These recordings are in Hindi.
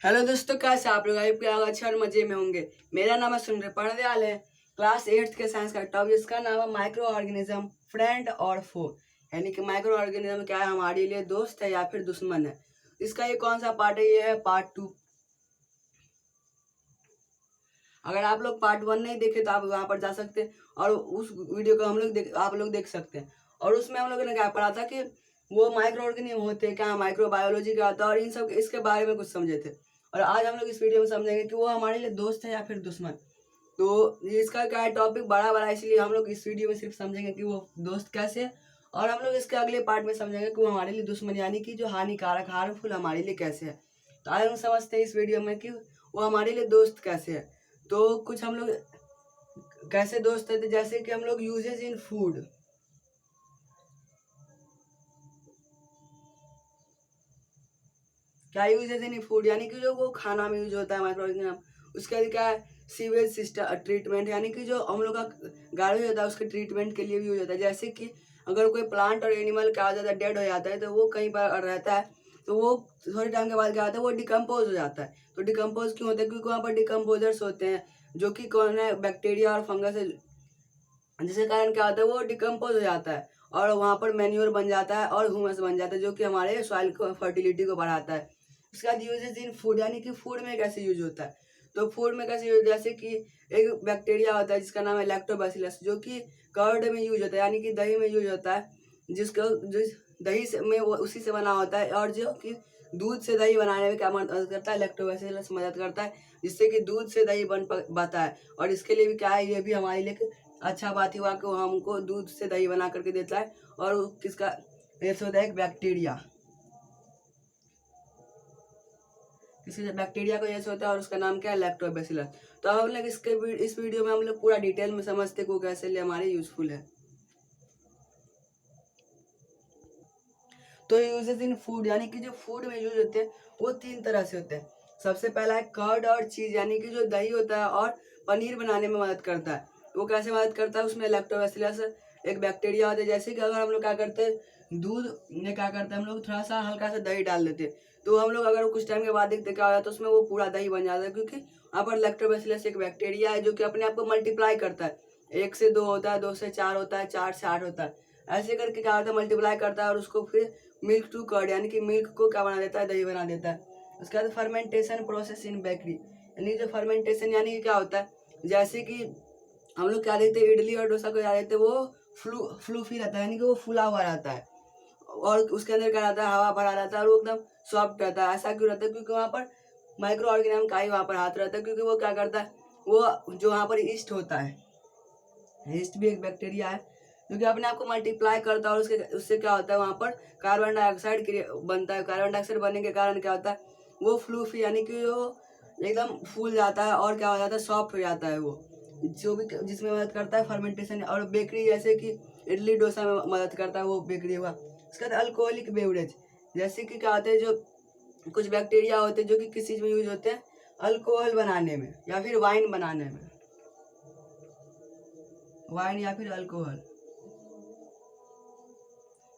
हेलो दोस्तों, कैसे आप लोग? आई प्यार अच्छे और मजे में होंगे। मेरा नाम है सुंदर पर्णदयाल है। क्लास 8th के साइंस का टॉपिक इसका नाम है माइक्रो ऑर्गेनिज्म फ्रेंड और फो। यानी कि माइक्रो ऑर्गेनिज्म क्या है, हमारे लिए दोस्त है या फिर दुश्मन है। इसका ये कौन सा पार्ट है? ये है पार्ट 2। अगर आप लोग पार्ट 1 नहीं देखे तो आप वहां पर जा सकते हैं और उस वीडियो को आप लोग देख सकते हैं। और उसमें हम लोगों ने क्या पढ़ा था कि वो माइक्रो ऑर्गेनिज्म होते हैं क्या, माइक्रो बायोलॉजी क्या होता है, और इन सब इसके बारे में कुछ समझे थे। और आज हम लोग इस वीडियो में समझेंगे कि वो हमारे लिए दोस्त है या फिर दुश्मन। तो इसका क्या है, टॉपिक बड़ा बड़ा है, इसलिए हम लोग इस वीडियो में सिर्फ समझेंगे कि वो दोस्त कैसे है। और हम लोग इसके अगले पार्ट में समझेंगे कि वो हमारे लिए दुश्मन यानी कि जो हानिकारक हार्मफुल हमारे लिए कैसे है। तो आज हम समझते हैं इस वीडियो में कि वो हमारे लिए दोस्त कैसे है। तो कुछ हम लोग कैसे दोस्त है, जैसे कि हम लोग यूजेज इन फूड। क्या यूजेज इन फूड यानी कि जो वो खाना में यूज होता है माइक्रो ऑर्गेनिज्म। उसके बाद क्या है, सीवेज सिस्टम ट्रीटमेंट यानी कि जो हम लोग का गार्बेज होता है उसके ट्रीटमेंट के लिए भी यूज होता है। जैसे कि अगर कोई प्लांट और एनिमल क्या हो जाता है, डेड हो जाता है, तो वो कहीं पर रहता है, तो वो थोड़े टाइम के बाद क्या होता है, वो डिकम्पोज हो जाता है। तो डिकम्पोज क्यों होता है? क्योंकि वहाँ पर डिकम्पोजर्स होते हैं जो कि कौन है, बैक्टीरिया और फंगस है, जिसके कारण क्या होता है, वो डिकम्पोज हो जाता है और वहाँ पर मैन्योर बन जाता है और ह्यूमस बन जाता है, जो कि हमारे सॉइल को फर्टिलिटी को बढ़ाता है। उसके बाद यूजेज इन फूड यानी कि फूड में कैसे यूज होता है। तो फूड में कैसे यूज, जैसे कि एक बैक्टीरिया होता है जिसका नाम है लैक्टोबैसिलस, जो कि कर्ड में यूज होता है यानी कि दही में यूज होता है। जिसको जिस दही से में वो उसी से बना होता है, और जो कि दूध से दही बनाने में क्या मदद करता है, लैक्टोबैसिलस मदद करता है, जिससे कि दूध से दही बन पाता है। और इसके लिए भी क्या है, ये भी हमारे लिए अच्छा बात हुआ कि वो हमको दूध से दही बना करके देता है। और वो किसका रेस होता है, एक बैक्टीरिया, किसी बैक्टीरिया को यश होता है और उसका नाम क्या है, लैक्टोबैसिलस। तो अब हम लोग इस वीडियो में हम लोग पूरा डिटेल में समझते को कैसे लिए हमारे यूजफुल है। तो यूजेस इन फूड यानी कि जो फूड में यूज होते हैं वो 3 तरह से होते हैं। सबसे पहला है कर्ड और चीज यानी कि जो दही होता है और पनीर बनाने में मदद करता है। वो कैसे मदद करता है, उसमें लैक्टोबैसिलस एक बैक्टीरिया होता है। जैसे कि अगर हम लोग क्या करते हैं, दूध में क्या करते हैं, हम लोग थोड़ा सा हल्का सा दही डाल देते हैं, तो हम लोग अगर कुछ टाइम के बाद देखते क्या हो जाता है, उसमें वो पूरा दही बन जाता है, क्योंकि वहाँ पर लैक्टोबैसिलस एक बैक्टीरिया है जो कि अपने आप को मल्टीप्लाई करता है। 1 से 2 होता है, 2 से 4 होता है, 4 से 8 होता है। ऐसे करके क्या होता है, मल्टीप्लाई करता है और उसको फिर मिल्क टू कर्ड यानी कि मिल्क को क्या बना देता है, दही बना देता है। उसके बाद फर्मेंटेशन प्रोसेस इन बेकरी यानी जो फर्मेंटेशन यानी कि क्या होता है, जैसे कि हम लोग क्या देखते हैं, इडली और डोसा को क्या देखते हैं, वो फ्लूफी रहता है यानी कि वो फूला हुआ रहता है, और उसके अंदर क्या रहता है, हवा भरा रहता है और वो एकदम सॉफ्ट रहता है। ऐसा क्यों रहता है? क्योंकि वहाँ पर माइक्रो ऑर्गेनिज्म का ही वहाँ पर हाथ रहता है, क्योंकि वो क्या करता है, वो जो वहाँ पर ईस्ट होता है, यीस्ट भी एक बैक्टीरिया है जो कि अपने आप को मल्टीप्लाई करता है, और उसके उससे क्या होता है, वहाँ पर कार्बन डाइऑक्साइड बनता है। कार्बन डाइऑक्साइड बनने के कारण क्या होता है, वो फ्लूफी यानी कि वो एकदम फूल जाता है और क्या हो जाता है, सॉफ्ट हो जाता है वो, जो भी जिसमें मदद करता है फर्मेंटेशन। और बेकरी जैसे कि इडली डोसा में मदद करता है वो बेकरी हुआ। उसके बाद अल्कोहलिक बेवरेज जैसे कि क्या होते हैं, जो कुछ बैक्टीरिया होते हैं जो कि किस चीज़ में यूज होते हैं, अल्कोहल बनाने में या फिर वाइन बनाने में, वाइन या फिर अल्कोहल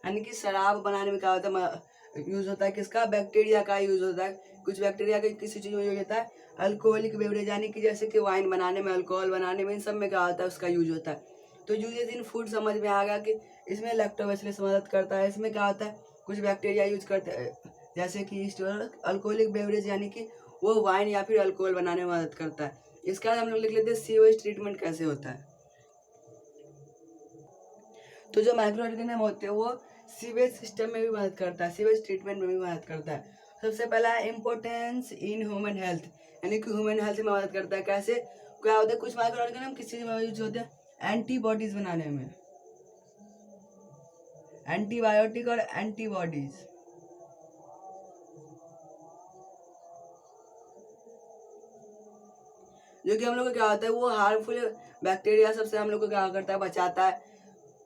यानी कि शराब बनाने में क्या होता है, यूज होता है किसका, बैक्टीरिया का यूज होता है। कुछ बैक्टीरिया का किसी चीज में यूज होता है। अल्कोहलिक बेवरेज यानी कि जैसे कि वाइन बनाने में, अल्कोहल बनाने में, इन सब में क्या होता है, उसका यूज होता है। तो यूजेज इन फूड समझ में आ गया कि इसमें लैक्टोबैसिलस मदद करता है। इसमें क्या होता है, कुछ बैक्टीरिया यूज करते हैं जैसे कि ईस्ट। अल्कोहलिक बेवरेज यानी कि वो वाइन या फिर अल्कोहल बनाने में मदद करता है। इसके बाद हम लोग लिख लेते हैं सीवेज ट्रीटमेंट कैसे होता है। तो जो माइक्रो ऑर्गेनिज्म होते हैं वो सीवेज सिस्टम में भी मदद करता है, सीवेज ट्रीटमेंट में भी मदद करता है। सबसे पहला है इम्पोर्टेंस इन ह्यूमन हेल्थ यानी कि ह्यूमन हेल्थ में मदद करता है। कैसे क्या होता है, कुछ माइक्रो ऑर्गेनिज्म किस चीज में यूज होते हैं, एंटीबॉडीज बनाने में, एंटीबायोटिक और एंटीबॉडीज। जो कि हम लोग को क्या होता है, वो हार्मफुल बैक्टीरिया सबसे हम लोग को क्या करता है, बचाता है।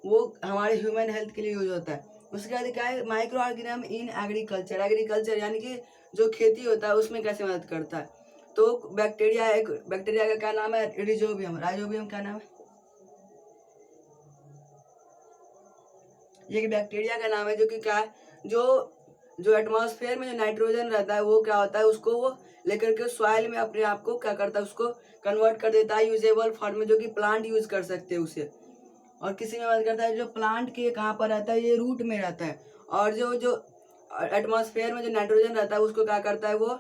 वो हमारे ह्यूमन हेल्थ के लिए यूज होता है। उसके बाद क्या है, micro organism in agriculture, agriculture यानी कि जो खेती होता है उसमें कैसे मदद करता है। तो बैक्टीरिया, एक बैक्टीरिया का क्या नाम है, रिजोबियम, राइजोबियम क्या नाम है, ये एक बैक्टीरिया का नाम है जो कि क्या है, जो जो एटमॉस्फेयर में जो नाइट्रोजन रहता है वो क्या होता है, उसको वो लेकर के सॉइल में अपने आप को क्या करता है, उसको कन्वर्ट कर देता है यूजेबल फॉर्म में, जो कि प्लांट यूज कर सकते हैं उसे। और किसी में बात करता है जो प्लांट के कहाँ पर रहता है, ये रूट में रहता है। और जो जो एटमॉस्फेयर में जो नाइट्रोजन रहता है उसको क्या करता है, वो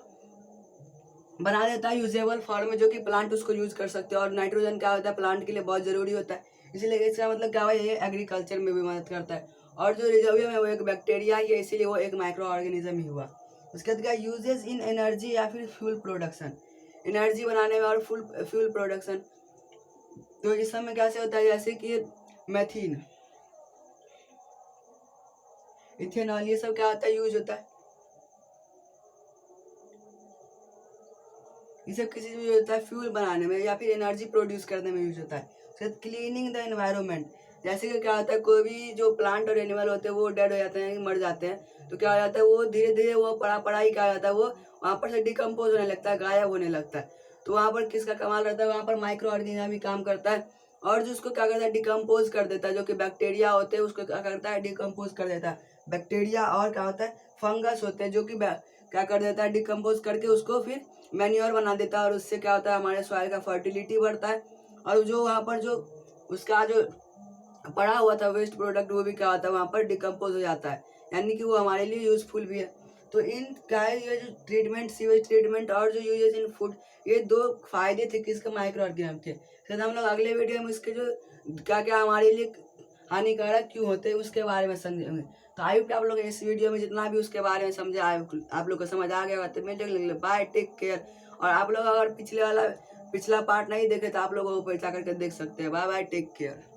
बना देता है यूजेबल फॉर्म में, जो कि प्लांट उसको यूज कर सकते हैं। और नाइट्रोजन क्या होता है, प्लांट के लिए बहुत जरूरी होता है, इसीलिए इसका मतलब क्या हुआ, ये एग्रीकल्चर में भी मदद करता है। और जो रिजोबियम है वो एक बैक्टीरिया ही है, इसीलिए वो एक माइक्रो ऑर्गेनिज्म ही हुआ। उसके बाद क्या, यूजेस इन एनर्जी या फिर फ्यूल प्रोडक्शन, एनर्जी बनाने में और फ्यूल प्रोडक्शन। तो इस समय कैसे होता है, जैसे कि मैथीन, इथेनॉल, ये सब क्या होता है, यूज होता है। ये सब किसी चीज में यूज होता है, फ्यूल बनाने में या फिर एनर्जी प्रोड्यूस करने में यूज होता है। उसके बाद क्लीनिंग द एनवायरनमेंट, जैसे कि क्या होता है, कोई भी जो प्लांट और एनिमल होते हैं वो डेड हो जाते हैं, मर जाते हैं, तो क्या हो जाता है, वो धीरे धीरे वो पड़ा ही क्या हो जाता है, वो वहाँ पर से डिकम्पोज होने लगता है, गायब होने लगता है। तो वहाँ पर किसका कमाल रहता है, वहाँ पर माइक्रो ऑर्गेनिज्म भी काम करता है, और जो उसको क्या करता है, डिकम्पोज कर देता है। जो कि बैक्टीरिया होते हैं उसको क्या करता है, डिकम्पोज कर देता है। बैक्टीरिया और क्या होता है, फंगस होते हैं, जो कि क्या कर देता है, डिकम्पोज करके उसको फिर मैन्योर बना देता है। और उससे क्या होता है, हमारे सॉइल का फर्टिलिटी बढ़ता है। और जो वहाँ पर जो उसका जो पड़ा हुआ था वेस्ट प्रोडक्ट, वो भी क्या होता है, वहाँ पर डिकम्पोज हो जाता है, यानी कि वो हमारे लिए यूजफुल भी है। तो इन क्या है, ये जो ट्रीटमेंट, सीवेज ट्रीटमेंट और जो यूजेस इन फूड, ये दो फायदे थे किसके, माइक्रो ऑर्गेनिज्म के। फिर हम लोग अगले वीडियो में इसके जो क्या क्या हमारे लिए हानिकारक क्यों होते हैं उसके बारे में समझेंगे। तो आई होप आप लोग इस वीडियो में जितना भी उसके बारे में समझे, आप लोग को समझ आ गया होगा। तो मैं बाय, टेक केयर। और आप लोग अगर पिछला पार्ट नहीं देखे तो आप लोगों को जाकर के देख सकते हैं। Bye bye, take care.